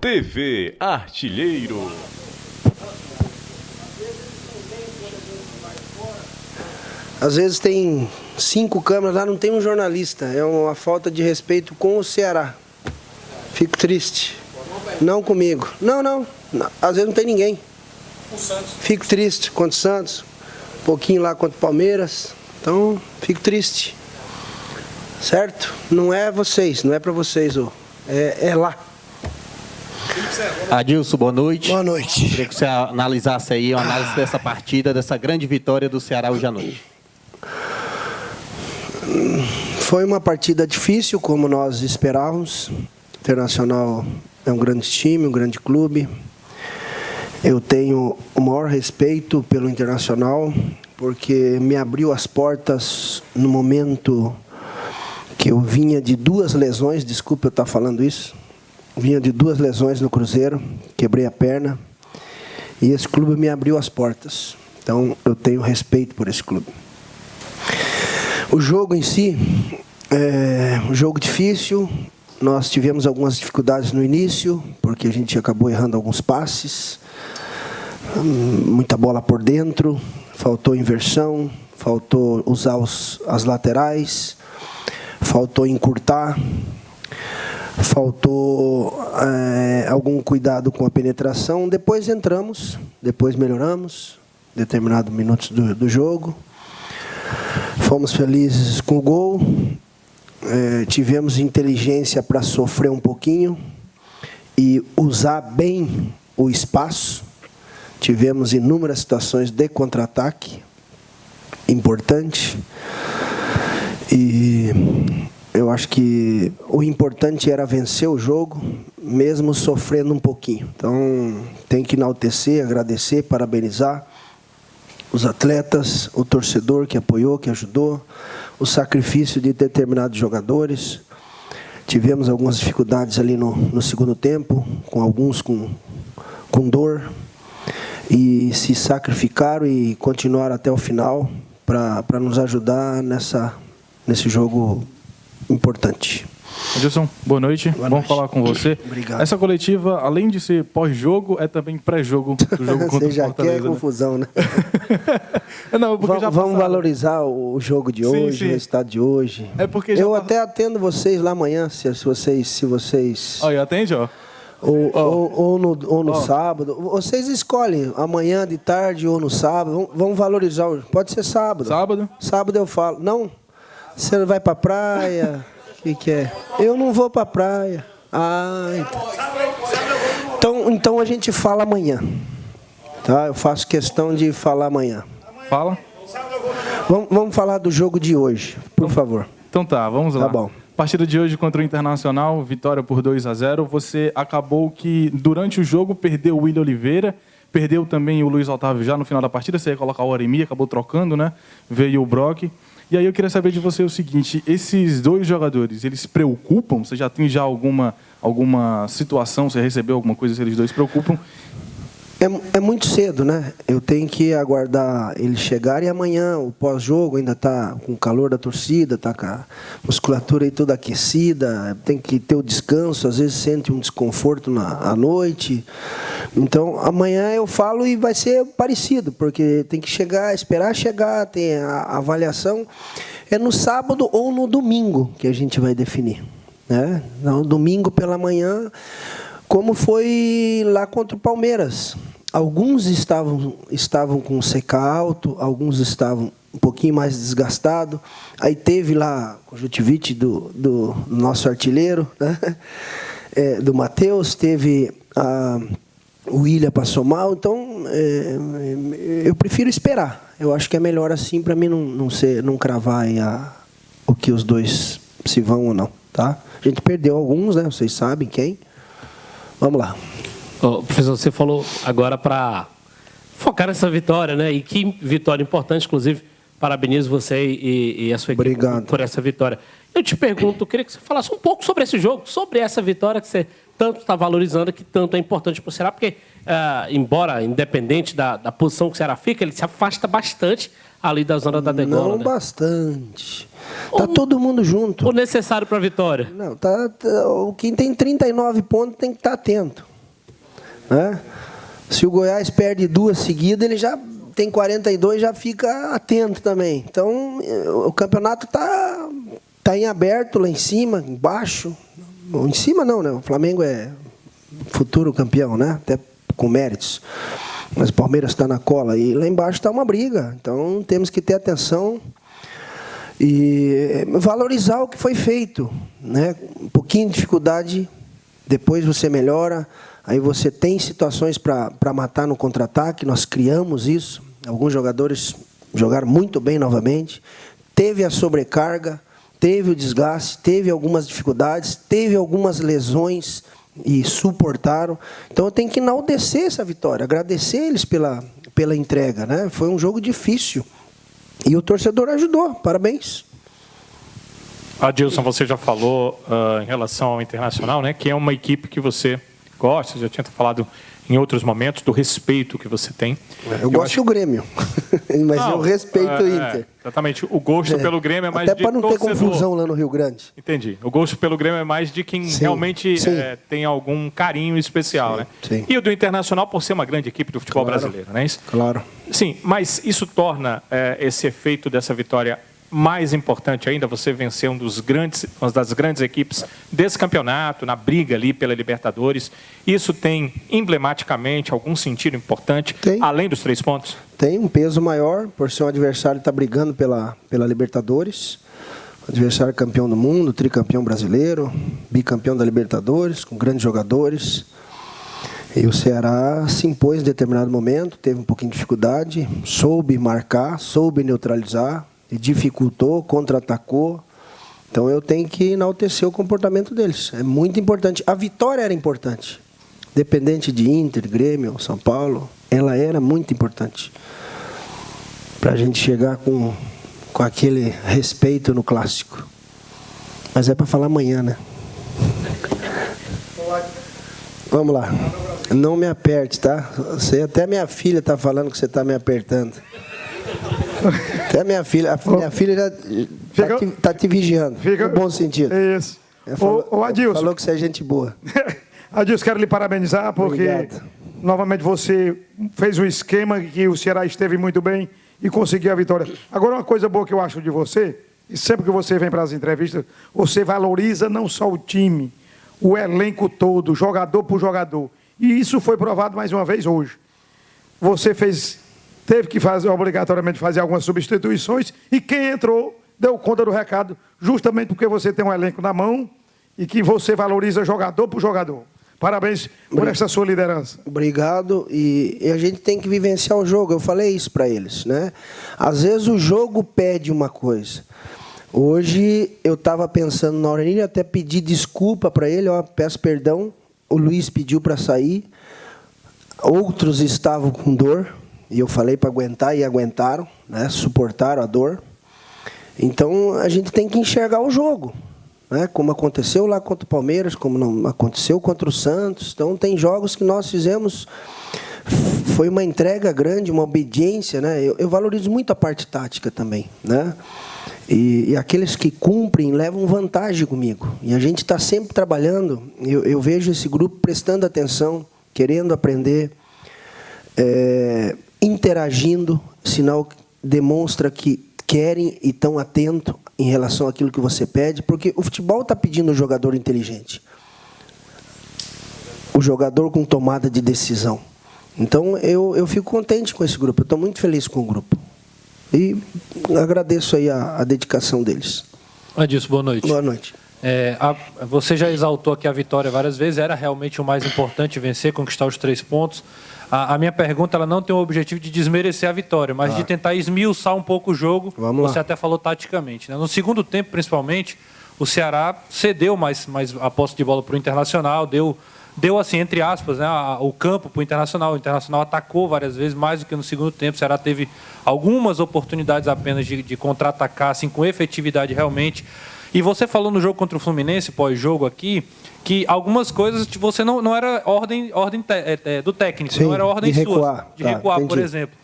TV Artilheiro. Às vezes tem 5 câmeras lá, não tem um jornalista. É uma falta de respeito com o Ceará. Fico triste. Não comigo. Não. Às vezes não tem ninguém. O Santos. Fico triste contra o Santos. Um pouquinho lá contra o Palmeiras. Então, fico triste. Certo? Não é vocês, não é pra vocês, ô. É lá. Adilson, boa noite. Boa noite. Queria que você analisasse aí uma análise dessa partida, dessa grande vitória do Ceará hoje à noite. Foi uma partida difícil, como nós esperávamos. O Internacional é um grande time, um grande clube. Eu tenho o maior respeito pelo Internacional, porque me abriu as portas no momento que eu vinha de 2 lesões, desculpa eu estar falando isso, vinha de 2 lesões no Cruzeiro, quebrei a perna, e esse clube me abriu as portas. Então, eu tenho respeito por esse clube. O jogo em si é um jogo difícil. Nós tivemos algumas dificuldades no início, porque a gente acabou errando alguns passes, muita bola por dentro, faltou inversão, faltou usar as laterais, faltou encurtar, faltou algum cuidado com a penetração. Depois entramos, depois melhoramos, determinados minutos do jogo. Fomos felizes com o gol, tivemos inteligência para sofrer um pouquinho e usar bem o espaço. Tivemos inúmeras situações de contra-ataque, importante. E eu acho que o importante era vencer o jogo, mesmo sofrendo um pouquinho. Então, tem que enaltecer, agradecer, parabenizar os atletas, o torcedor que apoiou, que ajudou, o sacrifício de determinados jogadores. Tivemos algumas dificuldades ali no segundo tempo, com alguns com dor, e se sacrificaram e continuaram até o final para nos ajudar nesse jogo importante. Adilson, boa noite. Vamos falar com você. Obrigado. Essa coletiva, além de ser pós-jogo, é também pré-jogo do jogo contra Você já o Fortaleza. quer confusão, né? Não, porque já Vamos passaram. valorizar o jogo de hoje, sim. o resultado de hoje. É porque já eu tá- até atendo vocês lá amanhã, se vocês Olha, atende, ó. ou no sábado. Vocês escolhem amanhã de tarde ou no sábado. Vamos valorizar. Pode ser sábado. Sábado? Sábado eu falo. Não, você vai pra praia. O que é? Eu não vou pra praia. Ah, então a gente fala amanhã. Tá? Eu faço questão de falar amanhã. Fala. Vamos falar do jogo de hoje, por favor. Então tá, vamos lá. Tá bom. Partida de hoje contra o Internacional, vitória por 2-0. Você acabou que, durante o jogo, perdeu o William Oliveira, perdeu também o Luiz Otávio já no final da partida. Você ia colocar o Oremi, acabou trocando, né? Veio o Brock. E aí eu queria saber de você o seguinte, esses 2 jogadores, eles preocupam? Você já tem alguma situação, você recebeu alguma coisa, se eles 2 preocupam? É muito cedo, né? Eu tenho que aguardar eles chegarem. E amanhã, o pós-jogo, ainda está com o calor da torcida, está com a musculatura aí toda aquecida, tem que ter o descanso, às vezes sente um desconforto à noite. Então, amanhã eu falo e vai ser parecido, porque tem que esperar chegar, tem a avaliação. É no sábado ou no domingo que a gente vai definir, né? No domingo pela manhã, como foi lá contra o Palmeiras. Alguns estavam com CK alto, alguns estavam um pouquinho mais desgastados. Aí teve lá a conjuntivite do nosso artilheiro, né? Do Matheus, teve o William passou mal. Então, eu prefiro esperar. Eu acho que é melhor assim para mim não cravar aí o que os 2 se vão ou não. Tá? A gente perdeu alguns, né? Vocês sabem quem. Vamos lá. Professor, você falou agora para focar nessa vitória, né? E que vitória importante, inclusive, parabenizo você e a sua equipe. Obrigado. Por essa vitória. Eu te pergunto, eu queria que você falasse um pouco sobre esse jogo, sobre essa vitória que você tanto está valorizando, que tanto é importante para o Ceará, porque, embora independente da posição que o Ceará fica, ele se afasta bastante ali da zona da degola. Não, né? bastante. Tá todo mundo junto. O necessário para a vitória. Não, quem tem 39 pontos tem que estar atento. né? Se o Goiás perde 2 seguidas, ele já tem 42, já fica atento também. Então, o campeonato tá em aberto lá em cima, embaixo. Em cima não, né? O Flamengo é futuro campeão, né? Até com méritos. Mas o Palmeiras está na cola e lá embaixo está uma briga. Então, temos que ter atenção e valorizar o que foi feito, né? Um pouquinho de dificuldade, depois você melhora. Aí você tem situações para matar no contra-ataque, nós criamos isso. Alguns jogadores jogaram muito bem novamente. Teve a sobrecarga, teve o desgaste, teve algumas dificuldades, teve algumas lesões e suportaram. Então eu tenho que enaltecer essa vitória, agradecer eles pela entrega, né? Foi um jogo difícil e o torcedor ajudou. Parabéns. Adilson, você já falou em relação ao Internacional, né, que é uma equipe que você gosta, já tinha falado em outros momentos, do respeito que você tem. Eu gosto do Grêmio, mas eu respeito o Inter. Exatamente, o gosto pelo Grêmio é mais até de para não ter torcedor. confusão lá no Rio Grande. Entendi. O gosto pelo Grêmio é mais de quem realmente tem algum carinho especial, né? Sim. E o do Internacional por ser uma grande equipe do futebol brasileiro, não é isso? Claro. Sim, mas isso torna esse efeito dessa vitória mais importante ainda, você vencer uma das grandes equipes desse campeonato, na briga ali pela Libertadores. Isso tem emblematicamente algum sentido importante, Tem. além dos 3 pontos? Tem um peso maior, por ser um adversário que está brigando pela Libertadores. Adversário campeão do mundo, tricampeão brasileiro, bicampeão da Libertadores, com grandes jogadores. E o Ceará se impôs em determinado momento, teve um pouquinho de dificuldade, soube marcar, soube neutralizar, e dificultou, contra-atacou. Então eu tenho que enaltecer o comportamento deles. É muito importante. A vitória era importante. Dependente de Inter, Grêmio, São Paulo, ela era muito importante. Para a gente chegar com aquele respeito no clássico. Mas é para falar amanhã, né? Vamos lá. Não me aperte, tá? Até minha filha está falando que você está me apertando. Até minha filha já está te vigiando, no bom sentido. Isso. Ô, Adilson. Falou que você é gente boa. Adilson, quero lhe parabenizar, porque Obrigado. Novamente você fez um esquema que o Ceará esteve muito bem e conseguiu a vitória. Agora, uma coisa boa que eu acho de você, e sempre que você vem para as entrevistas, você valoriza não só o time, o elenco todo, jogador por jogador. E isso foi provado mais uma vez hoje. Você teve que obrigatoriamente fazer algumas substituições e quem entrou deu conta do recado, justamente porque você tem um elenco na mão e que você valoriza jogador por jogador. Parabéns por essa sua liderança. Obrigado. E a gente tem que vivenciar o jogo. Eu falei isso para eles, né? Às vezes o jogo pede uma coisa. Hoje eu estava pensando na hora de até pedir desculpa para ele, peço perdão. O Luiz pediu para sair. Outros estavam com dor. E eu falei para aguentar e aguentaram, né? Suportaram a dor. Então, a gente tem que enxergar o jogo, né? Como aconteceu lá contra o Palmeiras, como não aconteceu contra o Santos. Então, tem jogos que nós fizemos, foi uma entrega grande, uma obediência, né? Eu valorizo muito a parte tática também, né? E aqueles que cumprem levam vantagem comigo. E a gente está sempre trabalhando. Eu vejo esse grupo prestando atenção, querendo aprender, interagindo, sinal que demonstra que querem e estão atentos em relação àquilo que você pede, porque o futebol está pedindo um jogador inteligente, o jogador com tomada de decisão. Então, eu fico contente com esse grupo, eu estou muito feliz com o grupo. E agradeço aí a dedicação deles. Adilson, boa noite. Boa noite. Você já exaltou aqui a vitória várias vezes, era realmente o mais importante vencer, conquistar os 3 pontos. A minha pergunta ela não tem o objetivo de desmerecer a vitória, mas de tentar esmiuçar um pouco o jogo. Vamos Você lá. até falou taticamente, né? No segundo tempo, principalmente, o Ceará cedeu mais a posse de bola para o Internacional, deu assim, entre aspas, né, o campo para o Internacional. O Internacional atacou várias vezes, mais do que no segundo tempo. O Ceará teve algumas oportunidades apenas de contra-atacar, assim, com efetividade realmente. E você falou no jogo contra o Fluminense, pós-jogo aqui, que algumas coisas você não era ordem do técnico, Sim, não era ordem de sua. recuar. De Tá, recuar, por entendi. exemplo.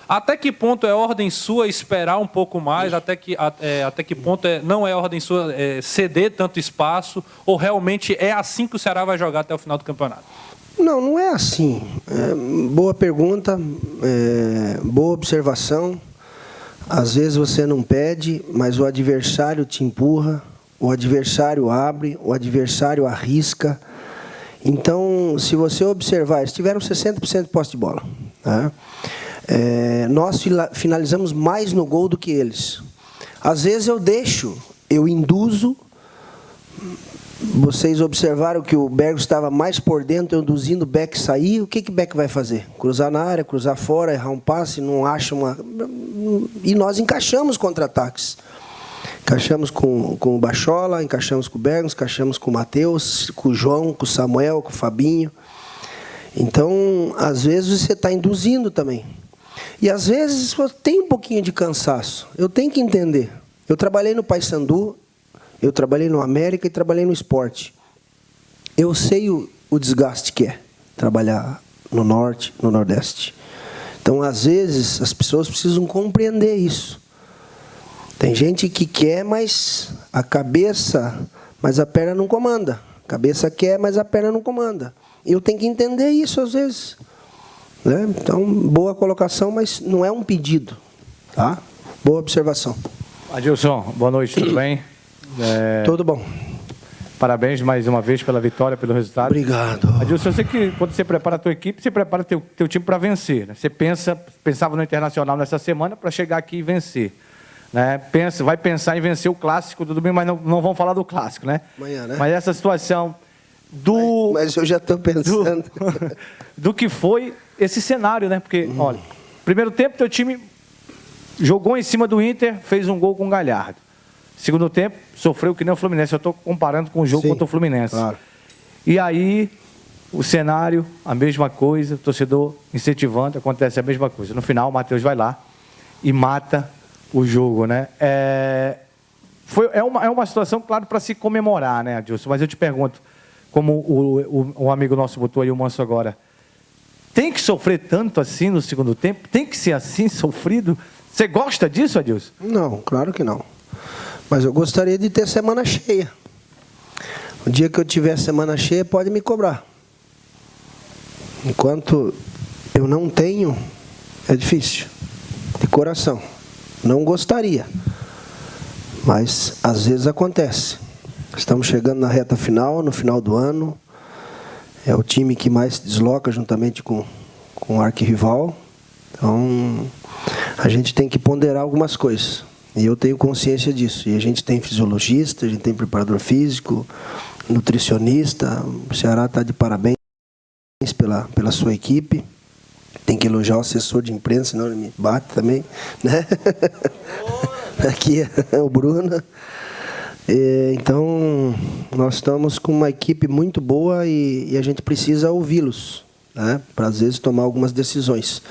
Até que ponto é ordem sua esperar um pouco mais? Até que ponto não é ordem sua ceder tanto espaço? Ou realmente é assim que o Ceará vai jogar até o final do campeonato? Não, não é assim. Boa pergunta, boa observação. Às vezes você não pede, mas o adversário te empurra, o adversário abre, o adversário arrisca. Então, se você observar, eles tiveram 60% de posse de bola. Tá? Nós finalizamos mais no gol do que eles. Às vezes eu induzo. Vocês observaram que o Bergos estava mais por dentro, eu induzindo o Beck sair. O que o Beck vai fazer? Cruzar na área, cruzar fora, errar um passe, não acha uma... E nós encaixamos contra-ataques. Encaixamos com o Bachola, encaixamos com o Bergos, encaixamos com o Matheus, com o João, com o Samuel, com o Fabinho. Então, às vezes você está induzindo também. E às vezes tem um pouquinho de cansaço. Eu tenho que entender. Eu trabalhei no Paysandu, eu trabalhei no América e trabalhei no Esporte. Eu sei o desgaste que é trabalhar no Norte, no Nordeste. Então, às vezes, as pessoas precisam compreender isso. Tem gente que quer, mas a cabeça, mas a perna não comanda. A cabeça quer, mas a perna não comanda. Eu tenho que entender isso às vezes. Né? Então, boa colocação, mas não é um pedido. Tá? Boa observação. Adilson, boa noite, tudo bem? Tudo bom. Parabéns mais uma vez pela vitória, pelo resultado. Obrigado. Adilson, eu sei que quando você prepara a tua equipe, você prepara teu time para vencer. Né? Você pensava no Internacional nessa semana para chegar aqui e vencer. Né? Vai pensar em vencer o Clássico do domingo, mas não vamos falar do Clássico, né? Amanhã, né? Mas essa situação do... Mas eu já estou pensando. Do que foi esse cenário, né? Porque, olha, primeiro tempo, teu time jogou em cima do Inter, fez um gol com o Galhardo. Segundo tempo, sofreu que nem o Fluminense. Eu estou comparando com o jogo contra o Fluminense. Claro. E aí, o cenário, a mesma coisa, o torcedor incentivando, acontece a mesma coisa. No final, o Matheus vai lá e mata o jogo, né? É uma situação, claro, para se comemorar, né, Adilson? Mas eu te pergunto, como o amigo nosso botou aí o Manso agora, tem que sofrer tanto assim no segundo tempo? Tem que ser assim, sofrido? Você gosta disso, Adilson? Não, claro que não. Mas eu gostaria de ter semana cheia. O dia que eu tiver semana cheia, pode me cobrar. Enquanto eu não tenho, é difícil. De coração. Não gostaria. Mas, às vezes, acontece. Estamos chegando na reta final, no final do ano. É o time que mais se desloca juntamente com o arquirrival. Então, a gente tem que ponderar algumas coisas. E eu tenho consciência disso. E a gente tem fisiologista, a gente tem preparador físico, nutricionista. O Ceará está de parabéns pela sua equipe. Tem que elogiar o assessor de imprensa, senão ele me bate também. Né? Aqui é o Bruno. Então, nós estamos com uma equipe muito boa e a gente precisa ouvi-los, né? Para, às vezes, tomar algumas decisões.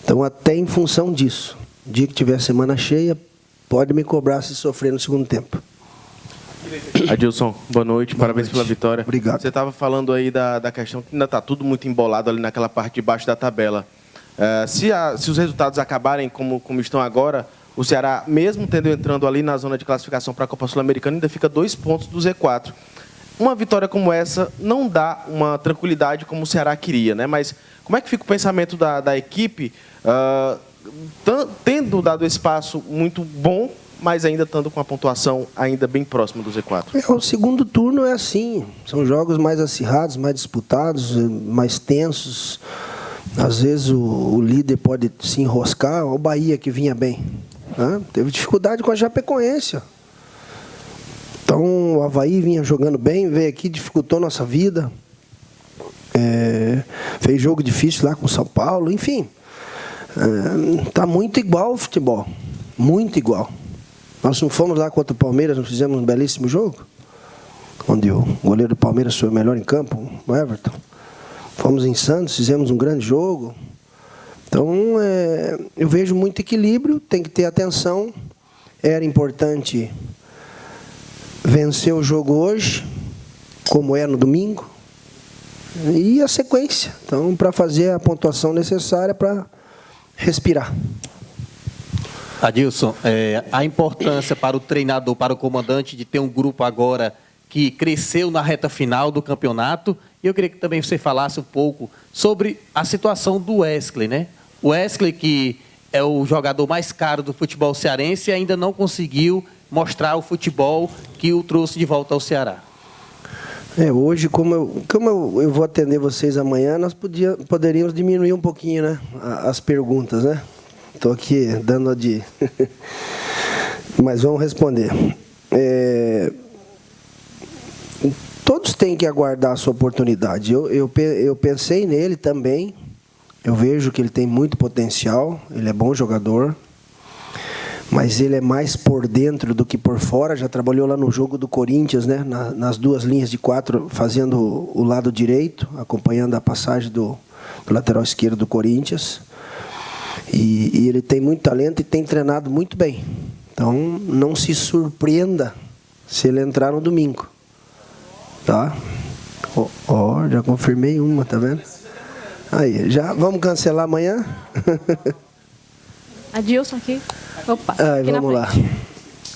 Então, até em função disso, o dia que tiver semana cheia, pode me cobrar se sofrer no segundo tempo. Adilson, boa noite, parabéns pela vitória. Obrigado. Você estava falando aí da questão que ainda está tudo muito embolado ali naquela parte de baixo da tabela. Se os resultados acabarem como estão agora, o Ceará, mesmo entrando ali na zona de classificação para a Copa Sul-Americana, ainda fica 2 pontos do Z4. Uma vitória como essa não dá uma tranquilidade como o Ceará queria, né? Mas como é que fica o pensamento da equipe, tendo dado espaço muito bom, mas ainda estando com a pontuação ainda bem próxima do Z4? O segundo turno é assim. São jogos mais acirrados, mais disputados, mais tensos. Às vezes o líder pode se enroscar. O Bahia, que vinha bem, né? Teve dificuldade com a Chapecoense. Então o Avaí vinha jogando bem, veio aqui, dificultou nossa vida. Fez jogo difícil lá com o São Paulo, enfim. Está muito igual o futebol. Muito igual. Nós não fomos lá contra o Palmeiras, não fizemos um belíssimo jogo? Onde o goleiro do Palmeiras foi o melhor em campo, o Everton. Fomos em Santos, fizemos um grande jogo. Então, eu vejo muito equilíbrio, tem que ter atenção. Era importante vencer o jogo hoje, como é no domingo, e a sequência. Então, para fazer a pontuação necessária para respirar. Adilson, a importância para o treinador, para o comandante, de ter um grupo agora que cresceu na reta final do campeonato E eu queria que também você falasse um pouco sobre a situação do Wesley, né? O Wesley, que é o jogador mais caro do futebol cearense, ainda não conseguiu mostrar o futebol que o trouxe de volta ao Ceará. Hoje, como eu vou atender vocês amanhã, nós poderíamos diminuir um pouquinho, né, as perguntas, né? Estou aqui dando a de... Mas vamos responder. Todos têm que aguardar a sua oportunidade. Eu pensei nele também. Eu vejo que ele tem muito potencial. Ele é bom jogador. Mas ele é mais por dentro do que por fora. Já trabalhou lá no jogo do Corinthians, né? Nas duas linhas de 4, fazendo o lado direito, acompanhando a passagem do lateral esquerdo do Corinthians. E ele tem muito talento e tem treinado muito bem. Então, não se surpreenda se ele entrar no domingo. Tá? Já confirmei uma, tá vendo? Aí, já vamos cancelar amanhã? Adilson aqui. Opa, aqui vamos lá.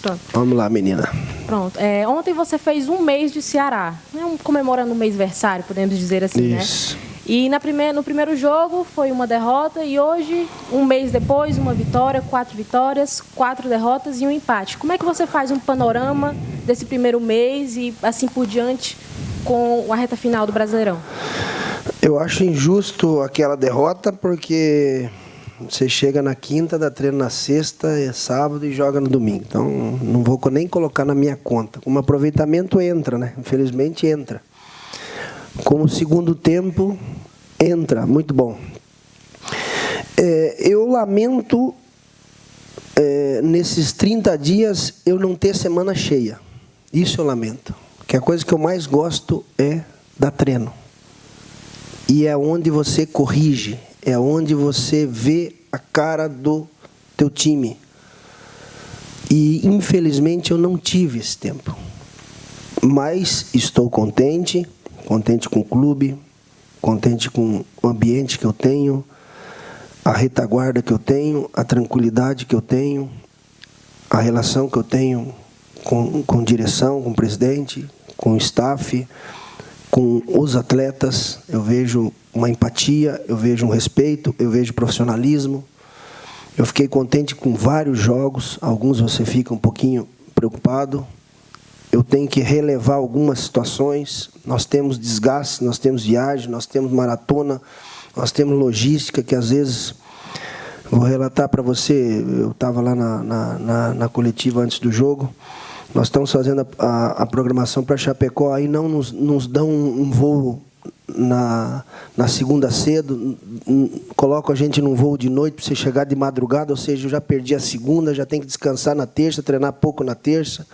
Pronto. Vamos lá, menina. Pronto. Ontem você fez um mês de Ceará. Comemorando o mês-versário, podemos dizer assim, Isso. né? E no primeiro jogo foi uma derrota e hoje, um mês depois, uma vitória, 4 vitórias, 4 derrotas e um empate. Como é que você faz um panorama desse primeiro mês e assim por diante com a reta final do Brasileirão? Eu acho injusto aquela derrota porque você chega na quinta, dá treino na sexta, é sábado e joga no domingo. Então, não vou nem colocar na minha conta. Como aproveitamento entra, né? Infelizmente entra. Como segundo tempo, entra. Muito bom. Eu lamento, nesses 30 dias, eu não ter semana cheia. Isso eu lamento. Porque a coisa que eu mais gosto é dar treino. E é onde você corrige, é onde você vê a cara do teu time. E, infelizmente, eu não tive esse tempo. Mas estou contente com o clube, contente com o ambiente que eu tenho, a retaguarda que eu tenho, a tranquilidade que eu tenho, a relação que eu tenho com direção, com o presidente, com o staff, com os atletas. Eu vejo uma empatia, eu vejo um respeito, eu vejo profissionalismo. Eu fiquei contente com vários jogos, alguns você fica um pouquinho preocupado. Eu tenho que relevar algumas situações. Nós temos desgaste, nós temos viagem, nós temos maratona, nós temos logística, que às vezes... Vou relatar para você, eu estava lá na coletiva antes do jogo. Nós estamos fazendo a programação para Chapecó, aí não nos dão um voo na segunda cedo, colocam a gente num voo de noite para você chegar de madrugada, ou seja, eu já perdi a segunda, já tenho que descansar na terça, treinar pouco na terça.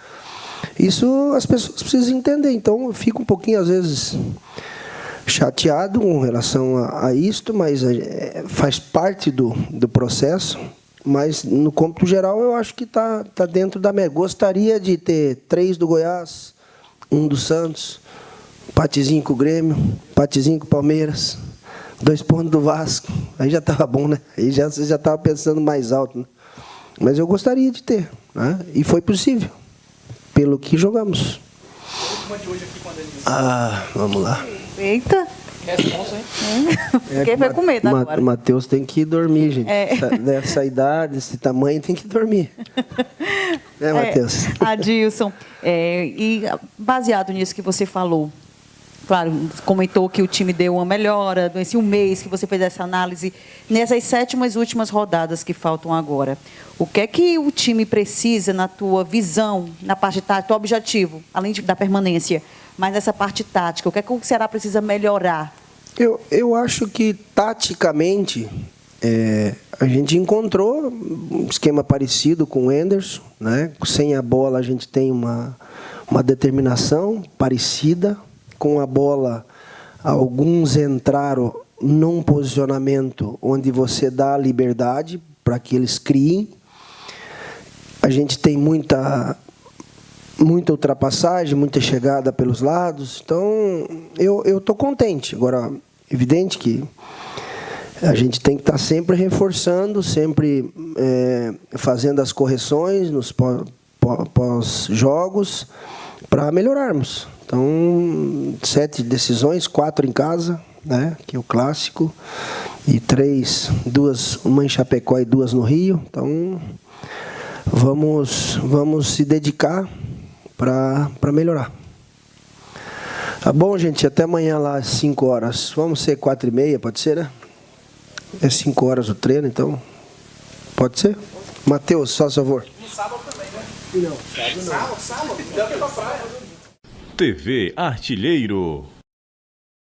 Isso as pessoas precisam entender, então eu fico um pouquinho, às vezes, chateado com relação a isto, mas faz parte do processo. Mas, no cômputo geral, eu acho que está dentro da média. Gostaria de ter 3 do Goiás, 1 do Santos, empatezinho com o Grêmio, empatezinho com o Palmeiras, 2 pontos do Vasco. Aí já estava bom, né? Aí você já estava pensando mais alto, né? Mas eu gostaria de ter, né? E foi possível, pelo que jogamos. Vamos lá. Eita! Responsa, hein? Quem vai com medo agora? O Matheus tem que dormir, gente. Nessa idade, desse tamanho, tem que dormir. Né, Matheus? Adilson, e baseado nisso que você falou, claro, comentou que o time deu uma melhora, nesse um mês que você fez essa análise, nessas 7ª últimas rodadas que faltam agora, o que é que o time precisa, na tua visão, na parte tática, teu objetivo, além da permanência, mas nessa parte tática, o que é que o Ceará precisa melhorar? Eu acho que, taticamente, a gente encontrou um esquema parecido com o Anderson, né? Sem a bola, a gente tem uma determinação parecida. Com a bola, alguns entraram num posicionamento onde você dá liberdade para que eles criem. A gente tem muita ultrapassagem, muita chegada pelos lados. Então, eu estou contente. Agora, evidente que a gente tem que estar sempre reforçando, sempre fazendo as correções nos pós-jogos para melhorarmos. Então, 7 decisões, 4 em casa, né? Que é o clássico, e 3, uma em Chapecó e 2 no Rio. Então, vamos se dedicar para melhorar. Tá bom, gente? Até amanhã lá às 5 horas. Vamos ser 4h30, pode ser, né? É 5 horas o treino, então. Pode ser? Matheus, só favor. No sábado também, né? Não, sábado não. Sábado. TV Artilheiro.